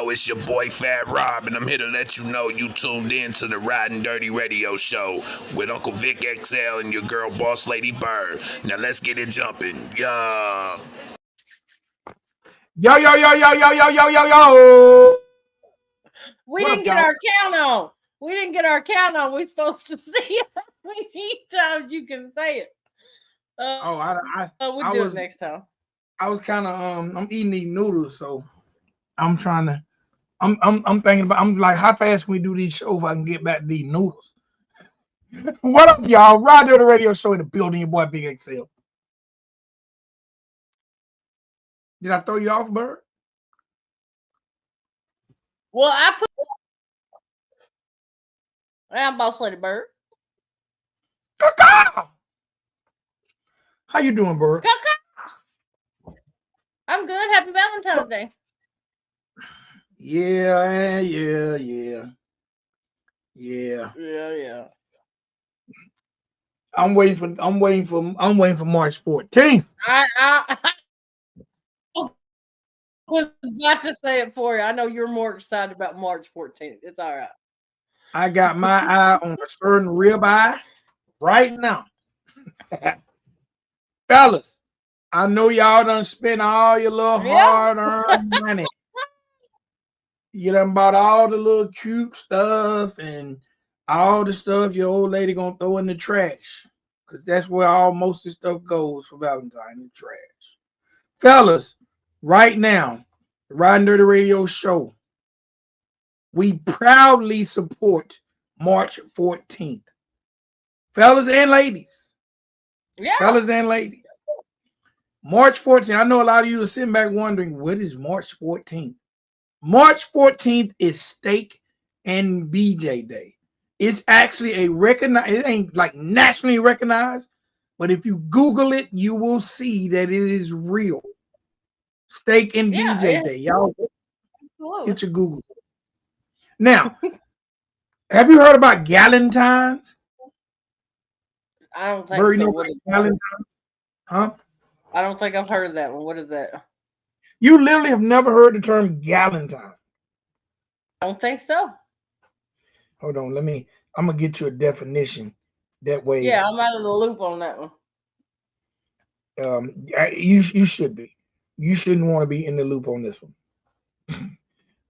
know it's your boy Fat Rob, and I'm here to let you know you tuned in to the Ridin Durty radio show with Uncle Vic XL and your girl Boss Lady Bird. Now let's get it jumping. Yeah. Yo. We didn't get our count on. We're supposed to see how many times you can say it. We'll do it next time. I was kind of I'm eating these noodles, so I'm trying to. I'm thinking about. I'm like, how fast can we do these shows if I can get back to these noodles? What up, y'all? Ridin Durty radio show in the building. Your boy Big XL. Did I throw you off, Bird? Well, I'm Boss Lady Bird. How you doing, Bird? I'm good. Happy Valentine's Day. Yeah. I'm waiting for March 14th. I was about to say it for you. I know you're more excited about March 14th. It's all right. I got my eye on a certain ribeye right now. Fellas, I know y'all done spent all your little hard-earned money. You done bought all the little cute stuff and all the stuff your old lady gonna throw in the trash. Because that's where most of the stuff goes for Valentine, in the trash. Fellas, right now, the Ridin Durty radio show, we proudly support March 14th. Fellas and ladies. Yeah. Fellas and ladies. March 14th. I know a lot of you are sitting back wondering, what is March 14th? March 14th is Steak and BJ Day. It's actually it ain't like nationally recognized, but if you Google it, you will see that it is real. Steak and BJ Day. Y'all get your Google. Now, have you heard about Gallentines? I don't think so. What is Gallentines? Huh? I don't think I've heard of that one. What is that? You literally have never heard the term Gallentine. I don't think so. Hold on, I'm gonna get you a definition. That way. Yeah, I'm out of the loop on that one. You should be. You shouldn't want to be in the loop on this one.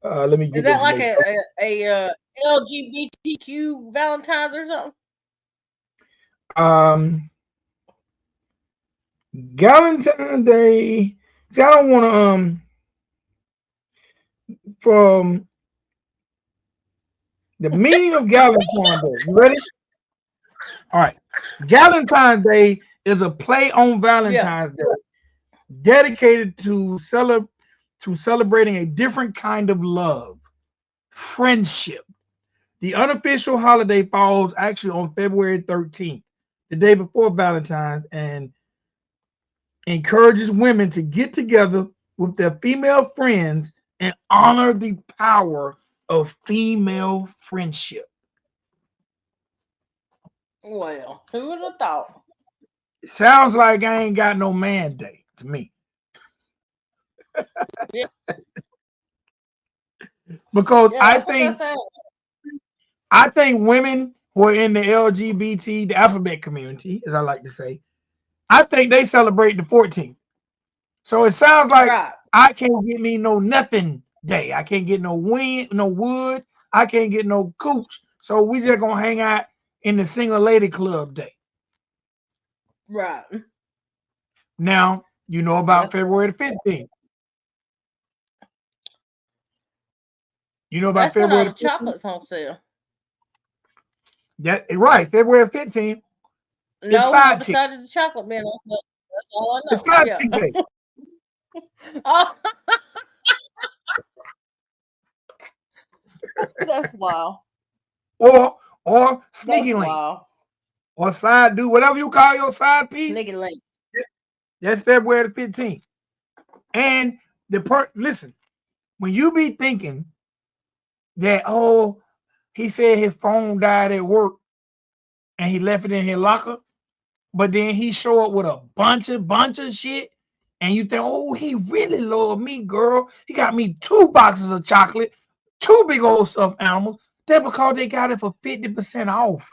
Let me get. Is that like a LGBTQ Valentine's or something? Gallentine Day. See, I don't want to from the meaning of Gallentine Day. You ready? All right. Gallentine Day is a play on Valentine's Day, dedicated to celebrating a different kind of love, friendship. The unofficial holiday falls actually on February 13th, the day before Valentine's, and encourages women to get together with their female friends and honor the power of female friendship. Well, who would have thought? It sounds like I ain't got no man day to me. Yeah. Because I think women who are in the LGBT, the alphabet community, as I like to say, I think they celebrate the 14th. So it sounds like I can't get me no nothing day. I can't get no wind, no wood. I can't get no cooch. So we just gonna hang out in the single lady club day. Right. Now, you know about February the 15th. You know about February the 15th? Chocolates on sale. That right, February 15th. No, not besides the chocolate man. That's all I know. It's side chick day. That's wild. Or sneaky link. Or side do whatever you call your side piece. Sneaky link. That's February the 15th. And listen, when you be thinking that, he said his phone died at work and he left it in his locker, but then he show up with a bunch of shit, and you think, oh, he really loved me, girl. He got me 2 boxes of chocolate, 2 big old stuffed animals. That's because they got it for 50% off.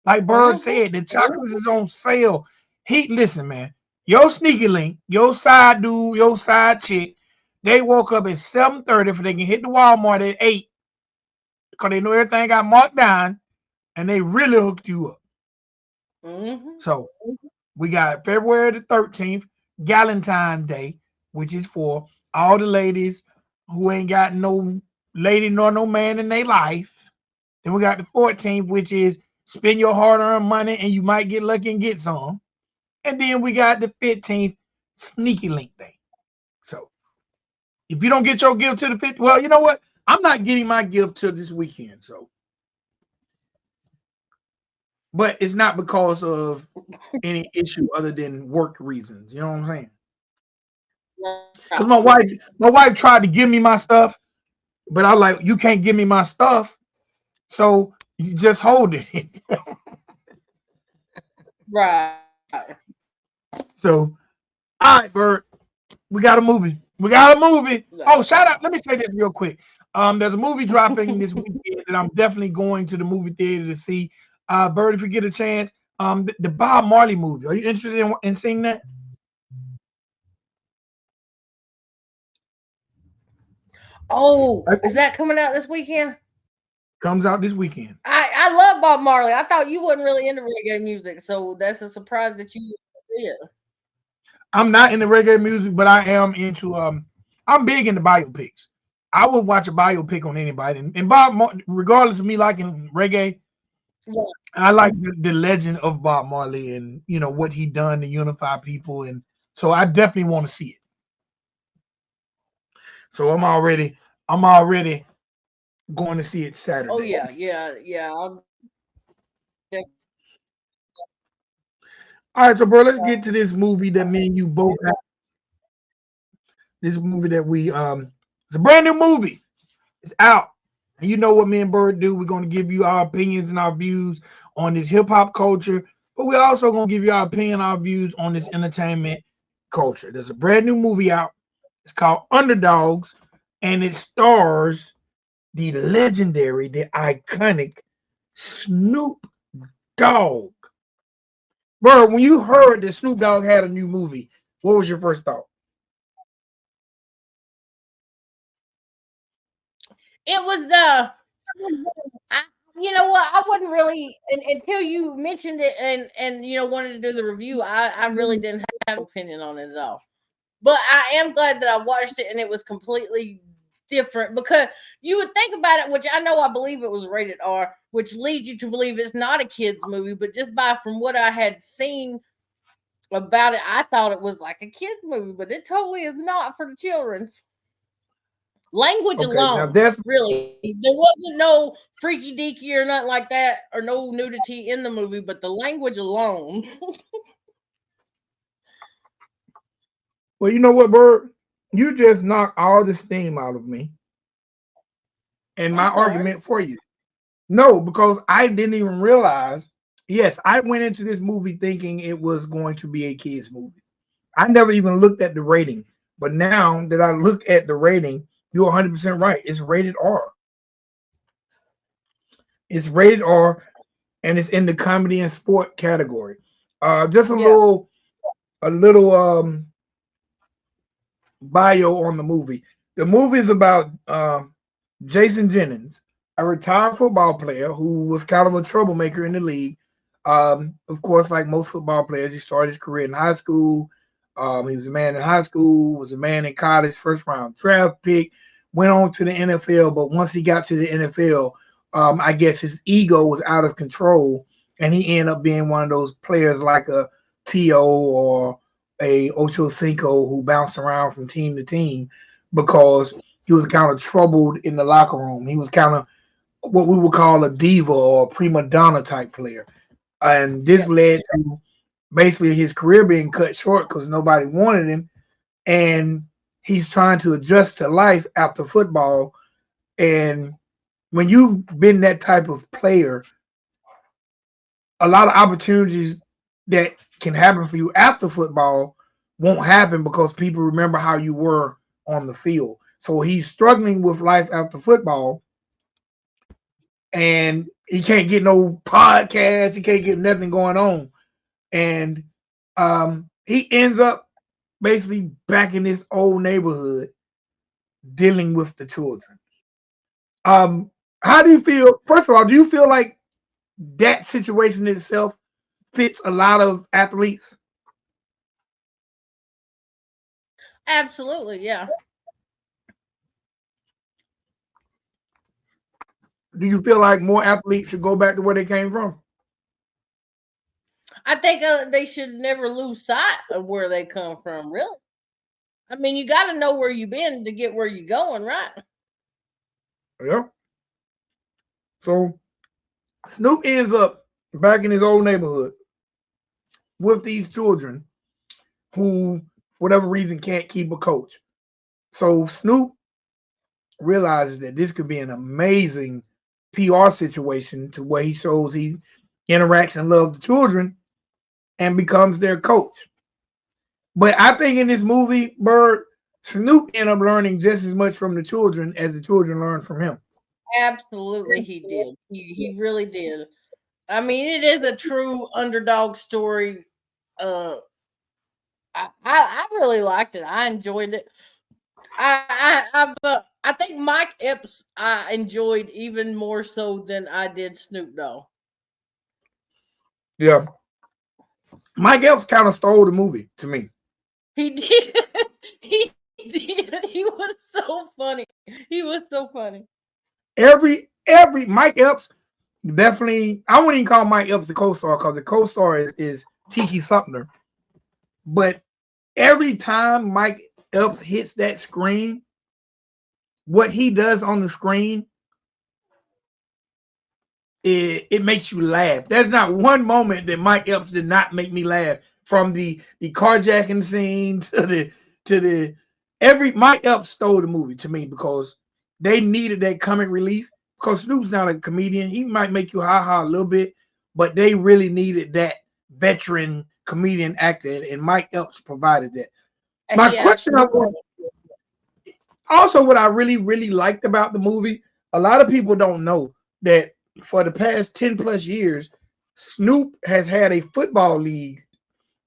Like Bird said, the chocolates is on sale. Listen, man, your sneaky link, your side dude, your side chick, they woke up at 7:30 for they can hit the Walmart at 8 because they know everything got marked down and they really hooked you up. So we got February the 13th, Gallentine Day, which is for all the ladies who ain't got no lady nor no man in their life. Then we got the 14th, which is spend your hard-earned money and you might get lucky and get some. And then we got the 15th, Sneaky Link Day. So if you don't get your gift to the 15th, well, you know what? I'm not getting my gift till this weekend. So, but it's not because of any issue other than work reasons. You know what I'm saying? Because my wife tried to give me my stuff, but I like, you can't give me my stuff, so you just hold it. Right. So, all right, Bert, we got a movie. Oh, shout out! Let me say this real quick. There's a movie dropping this weekend that I'm definitely going to the movie theater to see. Bert, if you get a chance, the Bob Marley movie. Are you interested in seeing that? Oh, is that coming out this weekend? Comes out this weekend. I love Bob Marley. I thought you wasn't really into reggae music, so that's a surprise that you did. I'm not into reggae music, but I am into I'm big into biopics. I would watch a biopic on anybody, and Bob, regardless of me liking reggae, I like the legend of Bob Marley and what he done to unify people, and so I definitely want to see it. So I'm already going to see it Saturday. Oh yeah. All right, so bro, let's get to this movie that me and you both have. This movie that it's a brand new movie. It's out. And you know what me and Bird do. We're going to give you our opinions and our views on this hip-hop culture, but we're also going to give you our opinion, our views on this entertainment culture. There's a brand new movie out. It's called Underdogs, and it stars the legendary, the iconic Snoop Dogg. Bro, when you heard that Snoop Dogg had a new movie, what was your first thought? It was you know what? I wasn't really until you mentioned it and wanted to do the review. I really didn't have an opinion on it at all. But I am glad that I watched it and it was completely different, because you would think about it, which I believe it was rated R, which leads you to believe it's not a kids movie, but just from what I had seen about it, I thought it was like a kids movie, but it totally is not for the children's. Language alone, really, there wasn't no freaky deaky or nothing like that, or no nudity in the movie, but the language alone. Well, you know what, Bird? You just knocked all the steam out of me and my argument for you. No, because I didn't even realize. Yes, I went into this movie thinking it was going to be a kids movie. I never even looked at the rating, but now that I look at the rating, you're 100% right. It's rated R. It's rated R, and it's in the comedy and sport category. Just a little bio on the movie. The movie is about Jason Jennings, a retired football player who was kind of a troublemaker in the league. Of course, like most football players, he started his career in high school. He was a man in high school, was a man in college, first round draft pick, went on to the NFL. But once he got to the NFL, I guess his ego was out of control, and he ended up being one of those players like a T.O. or a Ocho Cinco who bounced around from team to team because he was kind of troubled in the locker room. He was kind of what we would call a diva or a prima donna type player. And this led to basically his career being cut short because nobody wanted him. And he's trying to adjust to life after football. And when you've been that type of player, a lot of opportunities that can happen for you after football won't happen because people remember how you were on the field. So he's struggling with life after football, and he can't get no podcast. He can't get nothing going on, and he ends up basically back in his old neighborhood dealing with the children. How do you feel? First of all, do you feel like that situation itself fits a lot of athletes? Absolutely, yeah. Do you feel like more athletes should go back to where they came from? I think they should never lose sight of where they come from. Really, I mean, you got to know where you've been to get where you're going, right? Yeah. So Snoop ends up back in his old neighborhood with these children who, for whatever reason, can't keep a coach. So Snoop realizes that this could be an amazing PR situation to where he shows he interacts and loves the children and becomes their coach. But I think in this movie, Bird, Snoop ended up learning just as much from the children as the children learned from him. Absolutely, he did. He really did. I mean, it is a true underdog story. Uh, I really liked it. I enjoyed it. I think Mike Epps I enjoyed even more so than I did Snoop Dogg. Yeah. Mike Epps kind of stole the movie to me. He did. He did. He was so funny. He was so funny. Every Mike Epps definitely, I wouldn't even call Mike Epps the co-star because the co-star is Tiki Sumter. But every time Mike Epps hits that screen, what he does on the screen, it makes you laugh. There's not one moment that Mike Epps did not make me laugh. From the carjacking scene to the every Mike Epps stole the movie to me because they needed that comic relief. Because Snoop's not a comedian, he might make you ha ha a little bit, but they really needed that veteran comedian actor, and Mike Epps provided that. My question I want, also what I really liked about the movie, a lot of people don't know that for the past 10 plus years, Snoop has had a football league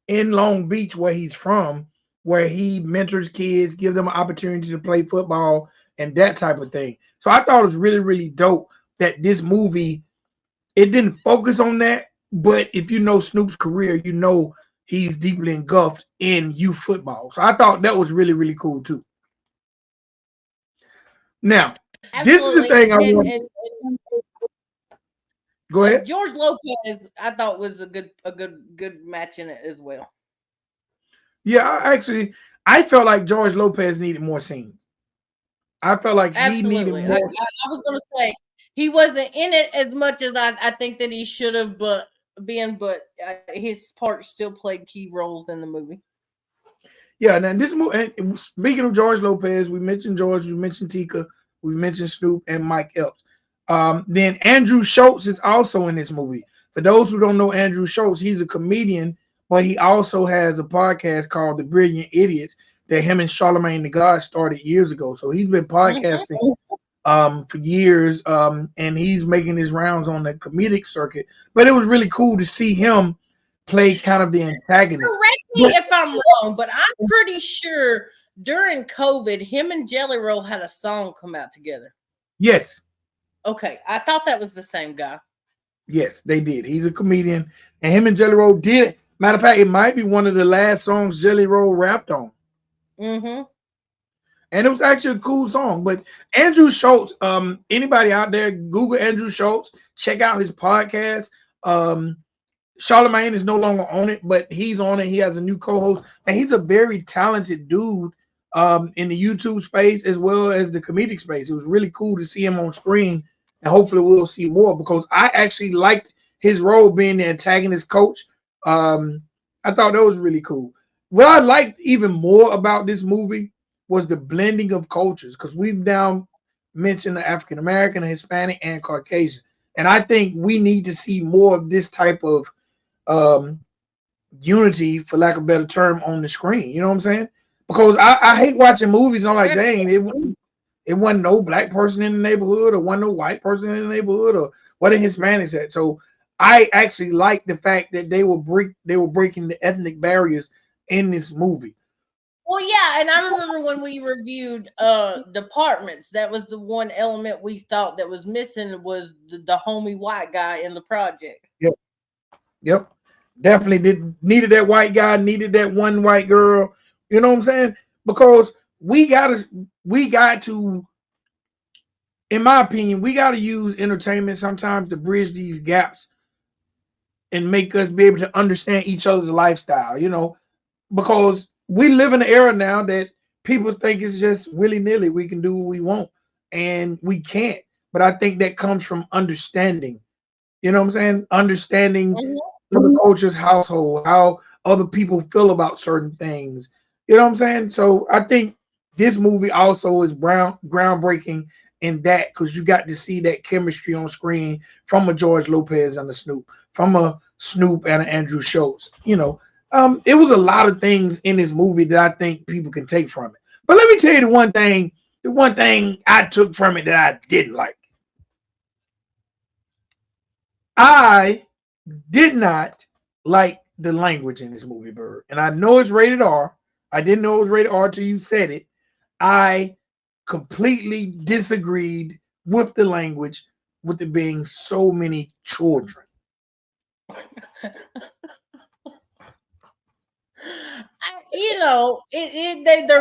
in Long Beach where he's from, where he mentors kids, give them an opportunity to play football and that type of thing. So I thought it was really dope that this movie, it didn't focus on that, but if you know Snoop's career, you know he's deeply engulfed in youth football. So I thought that was really cool too. Now, this is the thing I want. Go ahead. George Lopez, I thought was a good match in it as well. Yeah, I felt like George Lopez needed more scenes. I felt like he needed more. I was going to say he wasn't in it as much as I think that he should have, but his part still played key roles in the movie. Yeah, now this movie. Speaking of George Lopez, we mentioned George, we mentioned Tika, we mentioned Snoop and Mike Epps. Then Andrew Schultz is also in this movie. For those who don't know Andrew Schultz, he's a comedian, but he also has a podcast called The Brilliant Idiots that him and Charlemagne the God started years ago. So he's been podcasting for years, and he's making his rounds on the comedic circuit. But it was really cool to see him play kind of the antagonist. Correct me if I'm wrong, but I'm pretty sure during COVID, him and Jelly Roll had a song come out together. Yes. Okay, I thought that was the same guy. Yes, they did. He's a comedian, and him and Jelly Roll did. Matter of fact, it might be one of the last songs Jelly Roll rapped on. Mm-hmm. And it was actually a cool song. But Andrew Schultz, anybody out there, Google Andrew Schultz, check out his podcast. Charlemagne is no longer on it, but he's on it. He has a new co-host, and he's a very talented dude in the YouTube space as well as the comedic space. It was really cool to see him on screen, and hopefully we'll see more because I actually liked his role being the antagonist coach. I thought that was really cool. What I liked even more about this movie was the blending of cultures, because we've now mentioned the African American, Hispanic, and Caucasian, and I think we need to see more of this type of unity, for lack of a better term, on the screen. You know what I'm saying? Because I hate watching movies. And I'm like, dang, it wasn't no black person in the neighborhood, or wasn't no white person in the neighborhood, or what are Hispanics at? So I actually like the fact that they were breaking the ethnic barriers in this movie. Well, yeah, and I remember when we reviewed departments, that was the one element we thought that was missing, was the homie white guy in the project. Yep. Definitely needed that white guy, needed that one white girl. You know what I'm saying? Because we got to, in my opinion, we got to use entertainment sometimes to bridge these gaps and make us be able to understand each other's lifestyle, because we live in an era now that people think it's just willy-nilly. We can do what we want, and we can't. But I think that comes from understanding. You know what I'm saying? Understanding the culture's household, how other people feel about certain things. You know what I'm saying? So I think this movie also is groundbreaking in that, because you got to see that chemistry on screen from a George Lopez and a Snoop, from a Snoop and an Andrew Schultz. It was a lot of things in this movie that I think people can take from it. But let me tell you the one thing I took from it that I didn't like. I did not like the language in this movie, Bird. And I know it's rated R. I didn't know it was rated R till you said it. I completely disagreed with the language, with it being so many children. There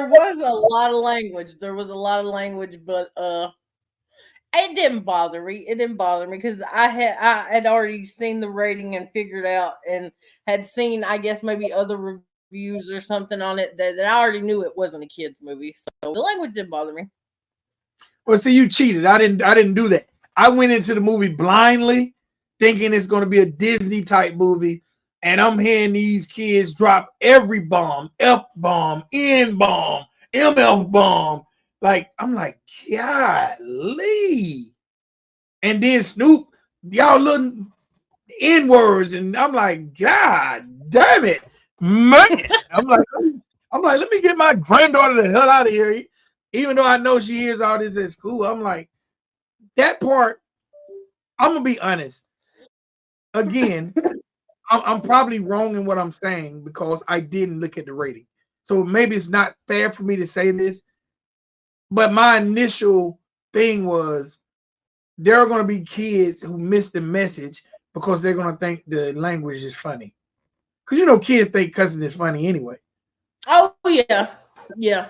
was a lot of language. There was a lot of language, but it didn't bother me. It didn't bother me because I had already seen the rating and figured out, and had seen, I guess, maybe other reviews or something on it that I already knew it wasn't a kids movie. So the language didn't bother me. Well, see, you cheated. I didn't do that. I went into the movie blindly, thinking it's going to be a Disney type movie, and I'm hearing these kids drop every bomb, F bomb, N bomb, MF bomb. Like, I'm like, golly. And then Snoop, y'all little N words, and I'm like, God damn it, man. I'm like, let me get my granddaughter the hell out of here. Even though I know she hears all this at school, I'm like, that part, I'm gonna be honest. Again, I'm probably wrong in what I'm saying because I didn't look at the rating. So maybe it's not fair for me to say this, but my initial thing was there are going to be kids who miss the message because they're going to think the language is funny. Because, kids think cussing is funny anyway. Oh, yeah. Yeah.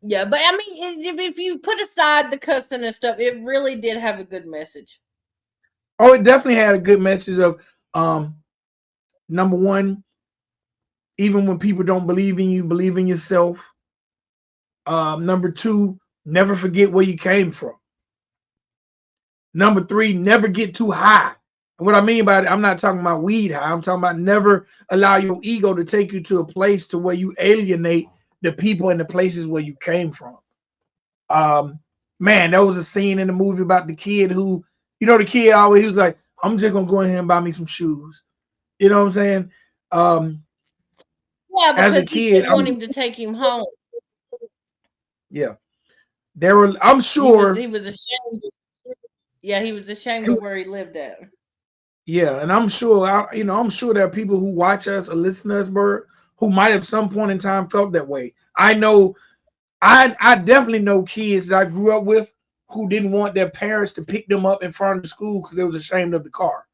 Yeah, but I mean, if you put aside the cussing and stuff, it really did have a good message. Oh, it definitely had a good message of, number one, even when people don't believe in you, believe in yourself. Number two, never forget where you came from. Number three, never get too high. And what I mean by it, I'm not talking about weed high. I'm talking about never allow your ego to take you to a place to where you alienate the people and the places where you came from. Man, there was a scene in the movie about the kid who, the kid always, he was like, I'm just gonna go ahead and buy me some shoes. You know what I'm saying? Yeah, because as a kid, I want him to take him home. Yeah, I'm sure he was ashamed. Yeah, he was ashamed of where he lived at. Yeah, and I'm sure, I'm sure there are people who watch us or listen to us, Bert, who might have some point in time felt that way. I know, I definitely know kids that I grew up with who didn't want their parents to pick them up in front of the school because they was ashamed of the car.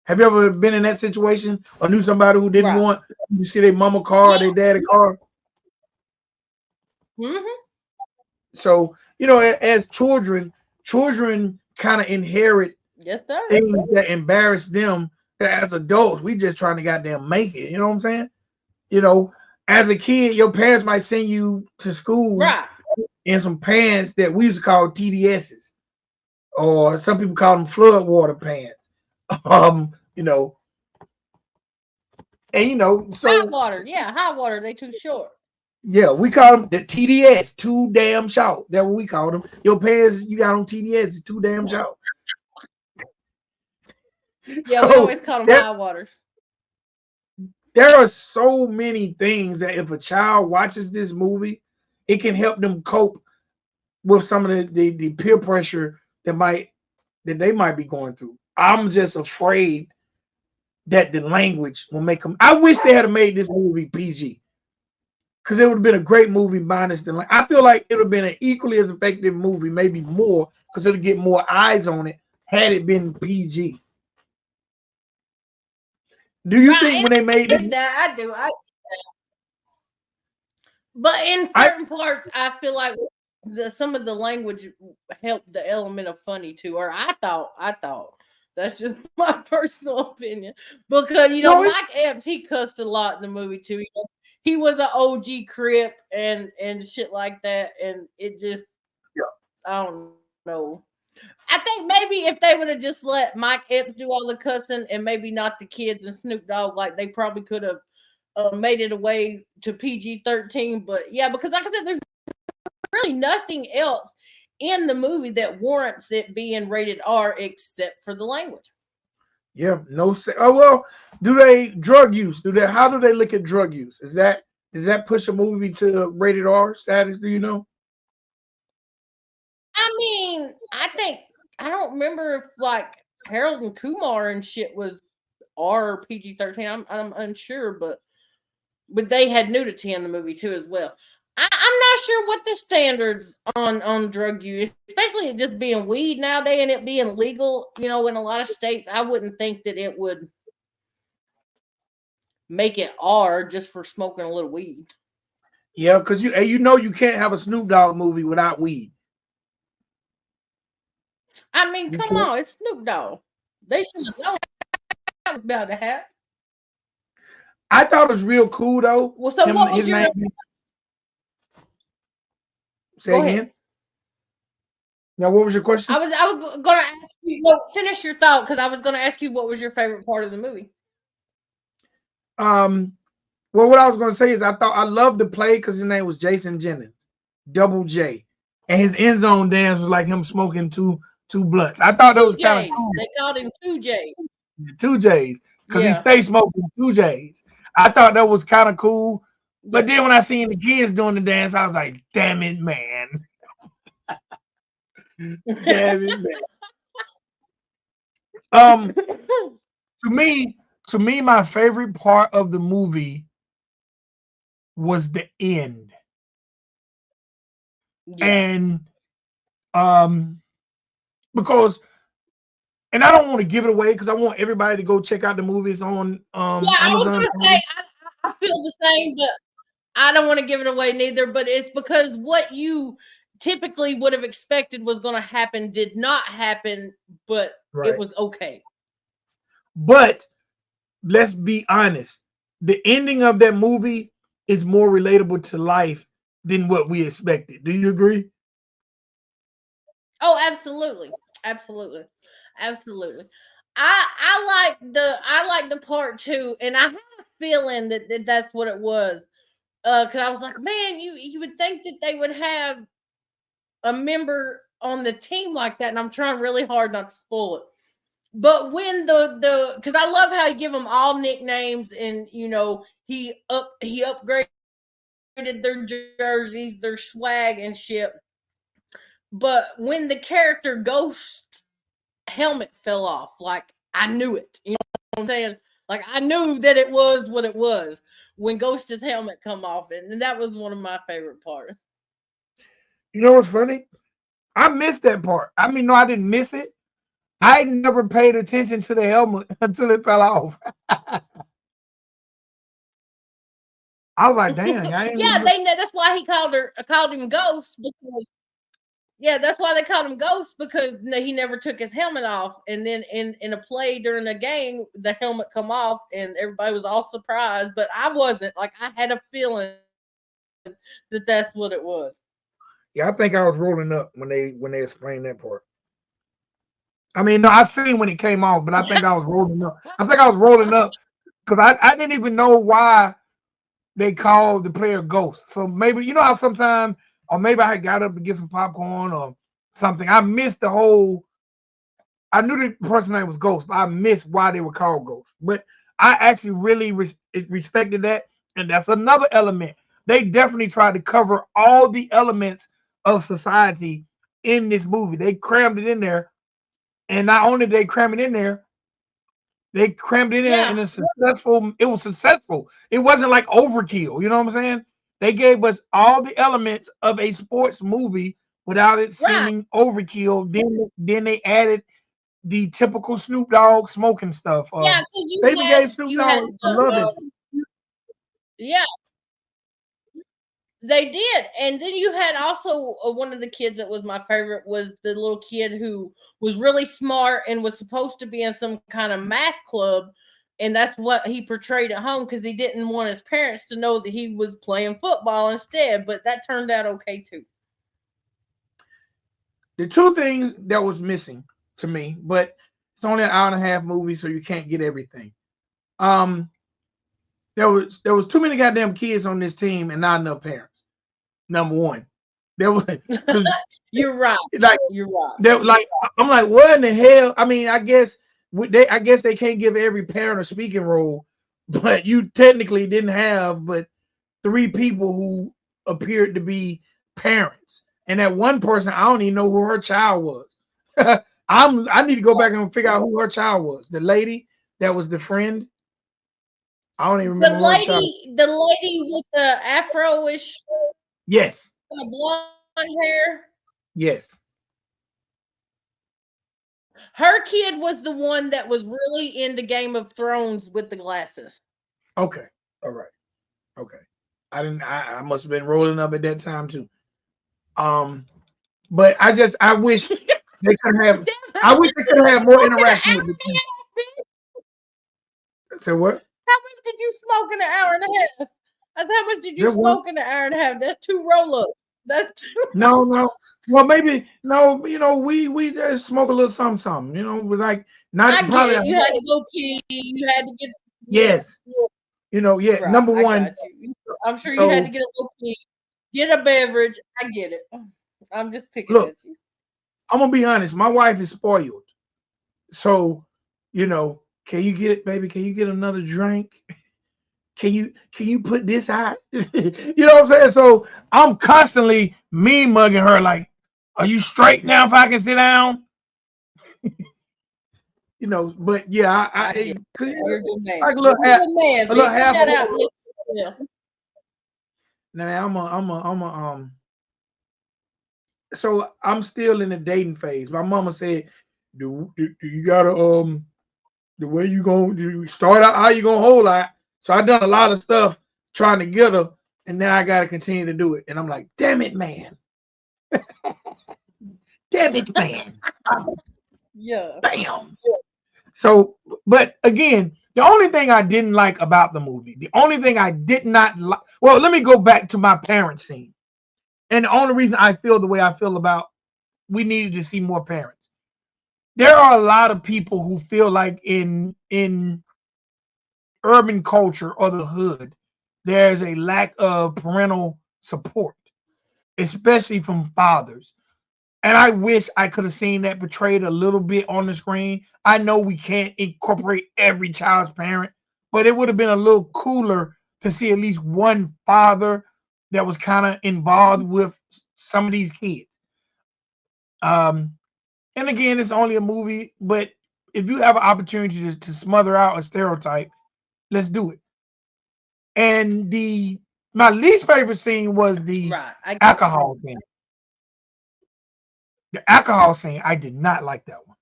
Have you ever been in that situation or knew somebody who didn't want to see their mama car or their daddy car? Mm-hmm. So, as children kind of inherit things that embarrass them. As adults, we just trying to goddamn make it. You know what I'm saying? As a kid, your parents might send you to school in some pants that we used to call TDSs, or some people call them floodwater pants. And so high water, high water. They too short. Yeah, we call them the TDS, too damn short. That's what we call them. Your pants you got on TDS is too damn short. Yeah, so we always call them high waters. there are so many things that if a child watches this movie, it can help them cope with some of the peer pressure that they might be going through. I'm just afraid that the language will make them. I wish they had made this movie PG because it would have been a great movie minus the. I feel like it would have been an equally as effective movie, maybe more, because it'll get more eyes on it had it been PG. Do you think when they made that? I do. But in certain parts, I feel like some of the language helped the element of funny too. Or I thought that's just my personal opinion because Mike Epps, he cussed a lot in the movie too. He was an OG Crip and shit like that, and it just I don't know. I think maybe if they would have just let Mike Epps do all the cussing and maybe not the kids and Snoop Dogg, like they probably could have made it away to PG-13. But yeah, because like I said, there's really nothing else in the movie that warrants it being rated R except for the language. Yeah, no. Oh well, do they drug use? How do they look at drug use? Does that push a movie to rated R status? Do you know? I mean, I don't remember if like Harold and Kumar and shit was R or PG-13. I'm unsure, but they had nudity in the movie too as well. I'm not sure what the standards on drug use, especially it just being weed nowadays and it being legal, in a lot of states. I wouldn't think that it would make it R just for smoking a little weed. Yeah, because you can't have a Snoop Dogg movie without weed. I mean, come on, it's Snoop Dogg. They should have known that was about to happen. I thought it was real cool though. Well, so what was your name? Say again. Now, what was your question? I was going to ask you. Finish your thought because I was going to ask you what was your favorite part of the movie. Well, what I was going to say is I loved the play because his name was Jason Jennings, Double J, and his end zone dance was like him smoking two blunts. I thought that was kind of cool. They called him 2J. 2Js because he stayed smoking 2Js. I thought that was kind of cool. But then when I seen the kids doing the dance, I was like, damn it, man. Damn it, man. To me, my favorite part of the movie was the end. Yeah. And because and I don't want to give it away because I want everybody to go check out the movies on Amazon. I was gonna say I feel the same, but I don't want to give it away neither, but it's because what you typically would have expected was going to happen did not happen, but it was okay. But let's be honest. The ending of that movie is more relatable to life than what we expected. Do you agree? Oh, absolutely. Absolutely. Absolutely. I like the part too, and I have a feeling that that's what it was. Because I was like, man, you would think that they would have a member on the team like that, and I'm trying really hard not to spoil it. But when the because I love how he give them all nicknames, and he upgraded their jerseys, their swag and shit. But when the character Ghost helmet fell off, like I knew it. You know what I'm saying? Like I knew that it was what it was when Ghost's helmet come off, and that was one of my favorite parts. You know what's funny? I missed that part. I mean, no, I didn't miss it. I never paid attention to the helmet until it fell off. I was like, dang, that's why he called him Ghost because. Yeah, that's why they called him Ghost because he never took his helmet off. And then in a play during a game, the helmet come off and everybody was all surprised. But I wasn't. Like, I had a feeling that that's what it was. Yeah, I think I was rolling up when they explained that part. I mean, no, I seen when it came off, but I think I was rolling up. I think I was rolling up because I didn't even know why they called the player Ghost. So maybe, you know how sometimes... Or maybe I got up to get some popcorn or something. I missed the whole. I knew the person's name was Ghost, but I missed why they were called Ghost. But I actually really respected that, and that's another element. They definitely tried to cover all the elements of society in this movie. They crammed it in there, and not only did they cram it in there, they crammed it in there Yeah. in a successful. It was successful. It wasn't like overkill. You know what I'm saying? They gave us all the elements of a sports movie without it Right. seeming overkill. Then they added the typical Snoop Dogg smoking stuff. Yeah, because They even gave Snoop Dogg a love it. yeah, they did. And then you had also one of the kids that was my favorite was the little kid who was really smart and was supposed to be in some kind of math club. And that's what he portrayed at home because he didn't want his parents to know that he was playing football instead. But that turned out okay too. The two things that was missing to me, but it's only an hour and a half movie, so you can't get everything. There was too many goddamn kids on this team and not enough parents. Number one, there was. You're right. Like you're right. Like I'm like, what in the hell? I mean, I guess they can't give every parent a speaking role, but you technically didn't have but 3 people who appeared to be parents, and that one person I don't even know who her child was. I need to go back and figure out who her child was. The lady that was the friend. I don't even remember the lady with the afro-ish. Yes. Blonde hair. Yes. Her kid was the one that was really into Game of Thrones with the glasses. Okay. All right. Okay. I must have been rolling up at that time too. But I wish they could have. I wish they could have more interaction with the kids. So what? How much did you smoke in an hour and a half? I said, how much did you smoke in an hour and a half? That's 2 roll-ups. That's 2. No. Well, maybe no. You know, we just smoke a little something. You know, like not. I probably get it. You had to go pee. You had to get. Yes. You know, yeah. Right. Number one. I'm sure you had to get a little pee, get a beverage. I get it. I'm just picking at you. I'm gonna be honest. My wife is spoiled, so you know. Can you get it, baby? Can you get another drink? Can you put this out? You know what I'm saying? So I'm constantly mean mugging her, like, are you straight now if I can sit down? You know, but yeah, you're a good man. Like a little half Now so I'm still in the dating phase. My mama said, do you gotta the way you gonna start out, how you gonna hold out. So I done a lot of stuff trying to get her, and now I gotta continue to do it. And I'm like, damn it, man. Damn it, man. Yeah. Bam. So, but again, the only thing I didn't like about the movie, the only thing I did not like, well, let me go back to my parents scene. And the only reason I feel the way I feel about we needed to see more parents. There are a lot of people who feel like in urban culture or the hood, there's a lack of parental support, especially from fathers. And I wish I could have seen that portrayed a little bit on the screen. I know we can't incorporate every child's parent, but it would have been a little cooler to see at least one father that was kind of involved with some of these kids. And again, it's only a movie, but if you have an opportunity to smother out a stereotype, let's do it. And my least favorite scene was the alcohol scene. The alcohol scene, I did not like that one.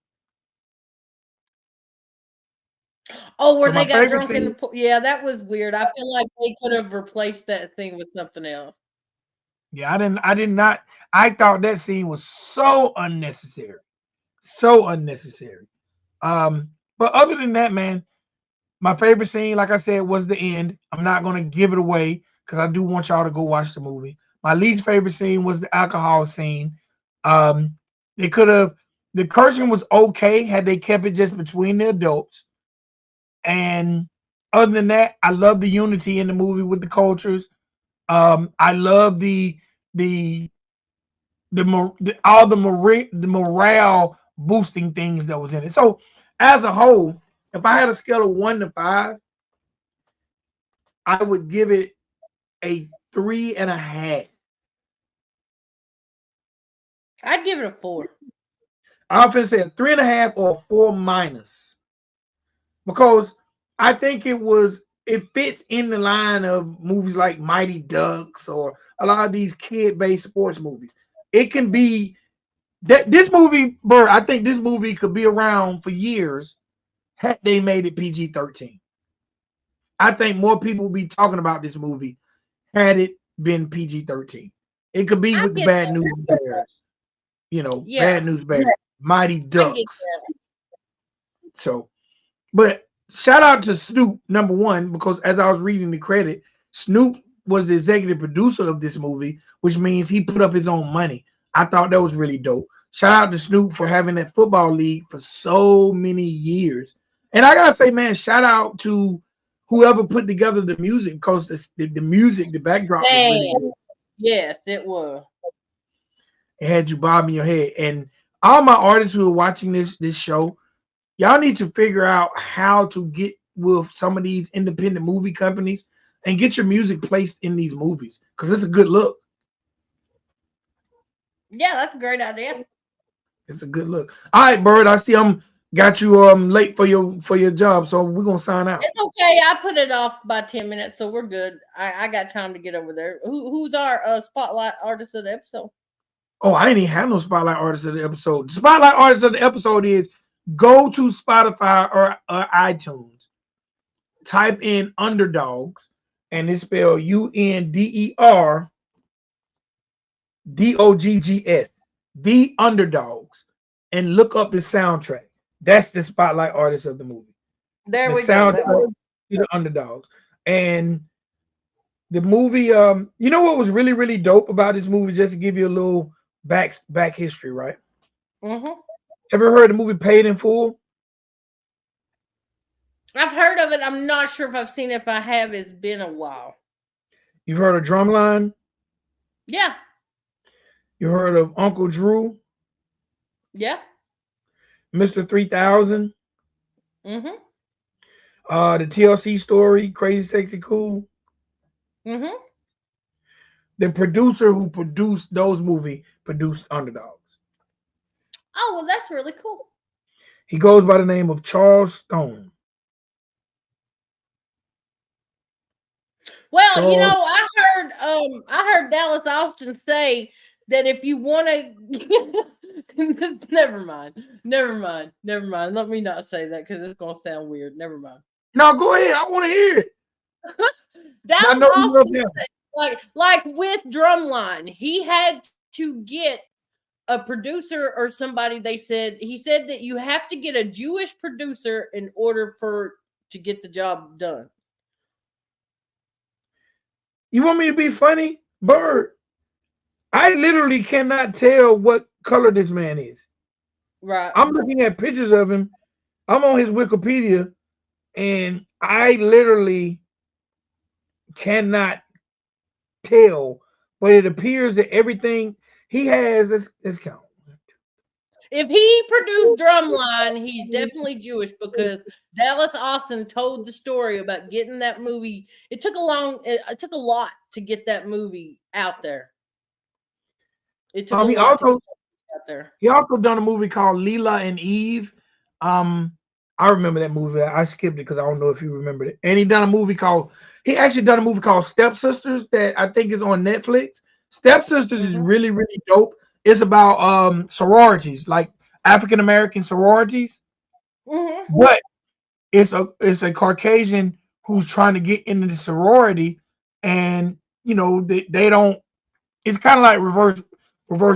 Oh, where they got drunk in the pool. Yeah, that was weird. I feel like they could have replaced that thing with something else. Yeah, I did not. I thought that scene was so unnecessary. So unnecessary. But other than that, man, my favorite scene, like I said, was the end. I'm not going to give it away because I do want y'all to go watch the movie. My least favorite scene was the alcohol scene. They could have, the cursing was okay had they kept it just between the adults. And other than that, I love the unity in the movie with the cultures. I love the morale boosting things that was in it. So as a whole, if I had a scale of 1 to 5, I would give it a 3.5. I'd give it a 4. I'm gonna say a 3.5 or a 4 minus because I think it fits in the line of movies like Mighty Ducks or a lot of these kid-based sports movies. It can be that this movie, Bert. I think this movie could be around for years had they made it PG-13. I think more people will be talking about this movie had it been PG-13. It could be I with the get Bad that. News Bears, Yeah, Bad News Bears, Mighty I get Ducks. that. So, but shout out to Snoop, number one, because as I was reading the credit, Snoop was the executive producer of this movie, which means he put up his own money. I thought that was really dope. Shout out to Snoop for having that football league for so many years. And I gotta say, man, shout out to whoever put together the music because the music, the backdrop was really Man, good. yes, it was. It had you bobbing your head. And all my artists who are watching this show, y'all need to figure out how to get with some of these independent movie companies and get your music placed in these movies because it's a good look. Yeah, that's a great idea. It's a good look. All right, Bird. I see I'm got you late for your job, so we're gonna sign out. It's okay. I put it off by 10 minutes, so we're good. I got time to get over there. Who's our spotlight artist of the episode? Oh, I ain't even have no spotlight artist of the episode. The spotlight artist of the episode is go to Spotify or iTunes, type in Underdogs, and it's spelled UNDERDOGGS, the Underdogs, and look up the soundtrack. That's the spotlight artist of the movie. There The we go. soundtrack to the Underdogs. And the movie, you know what was really, really dope about this movie, just to give you a little back history, right? Mm-hmm. Ever heard the movie Paid in Full? I've heard of it. I'm not sure if I've seen it. If I have, it's been a while. You've heard of Drumline? Yeah. You heard of Uncle Drew? Yeah. Mr. 3000? Mm-hmm. The TLC story, Crazy Sexy Cool? Mm-hmm. The producer who produced those movies produced Underdogs. Oh, well, that's really cool. He goes by the name of Charles Stone. Well, Charles, I heard Dallas Austin say that if you want to, never mind. Let me not say that because it's gonna sound weird. Never mind. no, go ahead. I want to hear it. I Dallas know you love Austin, him. like with Drumline, he had to get a producer or somebody. He said that you have to get a Jewish producer in order to get the job done. You want me to be funny? Bird, I literally cannot tell what color this man is. Right. I'm looking at pictures of him. I'm on his Wikipedia, and I literally cannot tell. But it appears that everything he has, let's count. If he produced Drumline, he's definitely Jewish because Dallas Austin told the story about getting that movie. It took a lot to get that movie out there. It took a He lot to also get out there. he also done a movie called Leela and Eve. I remember that movie. I skipped it because I don't know if you remember it. And he actually done a movie called Stepsisters that I think is on Netflix. Stepsisters is Mm-hmm. really, really dope. It's about sororities, like African American sororities. Mm-hmm. But it's a Caucasian who's trying to get into the sorority, and they don't. It's kind of like reverse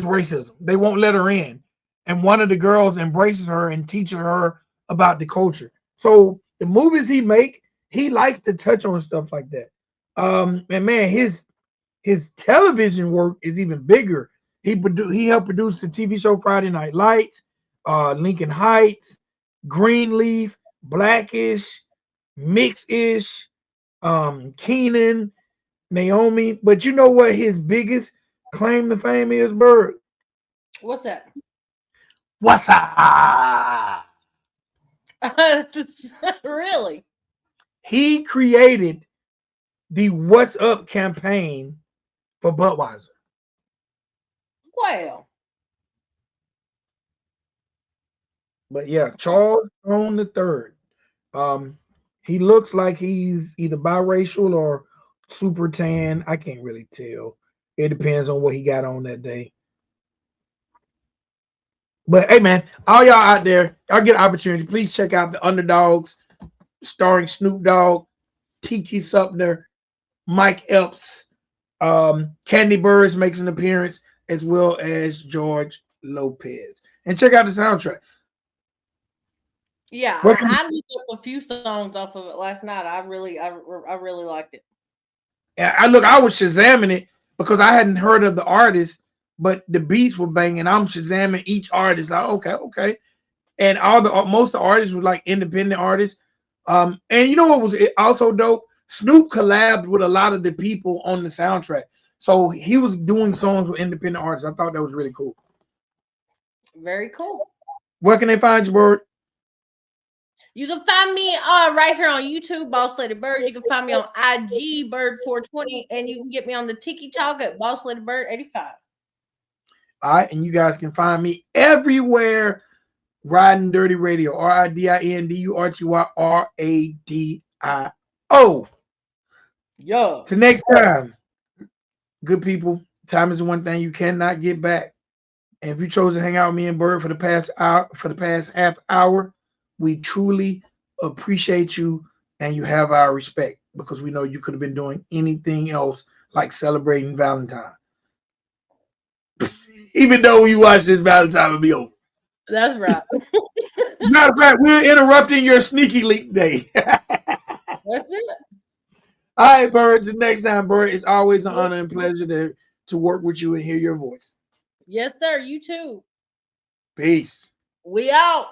racism. They won't let her in, and one of the girls embraces her and teaches her about the culture. So the movies he make, he likes to touch on stuff like that. And man, his television work is even bigger. He helped produce the TV show Friday Night Lights, Lincoln Heights, Greenleaf, Blackish, Mix-ish, Keenan, Naomi. But you know what his biggest claim to fame is, Bird? What's that? What's up? Really? He created the What's Up campaign for Budweiser. Well. But yeah, Charles Stone III. He looks like he's either biracial or super tan. I can't really tell. It depends on what he got on that day. But hey, man, all y'all out there, y'all get an opportunity. Please check out the Underdogs, starring Snoop Dogg, Tiki Sumner, Mike Epps, Candy Burris makes an appearance, as well as George Lopez. And check out the soundtrack. Yeah, I looked up a few songs off of it last night. I really liked it. Yeah, I was Shazamming it because I hadn't heard of the artist, but the beats were banging. I'm Shazamming each artist. Like, okay. And most of the artists were like independent artists. And you know what was also dope? Snoop collabed with a lot of the people on the soundtrack. So he was doing songs with independent artists. I thought that was really cool. Very cool. Where can they find you, Bird? You can find me right here on YouTube, Boss Lady Bird. You can find me on IG, Bird420, and you can get me on the TikTok at Boss Lady Bird 85. All right, and you guys can find me everywhere. Ridin Durty Radio, RIDINDURTYRADIO. Yo. Till next time, good people. Time is the one thing you cannot get back. And if you chose to hang out with me and Bird for the past half hour, we truly appreciate you, and you have our respect because we know you could have been doing anything else like celebrating Valentine. Even though you watch this Valentine will be over. That's right. Matter of fact, we're interrupting your sneaky leak day. That's it. All right, Bird. Till next time, Bird. It's always an honor and pleasure to work with you and hear your voice. Yes, sir. You too. Peace. We out.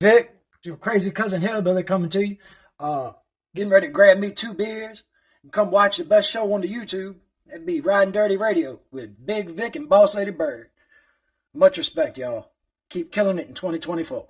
Vic, your crazy cousin Hellbilly coming to you. Getting ready to grab me 2 beers and come watch the best show on the YouTube. That'd be Ridin Durty Radio with Big Vic and Boss Lady Bird. Much respect, y'all. Keep killing it in 2024.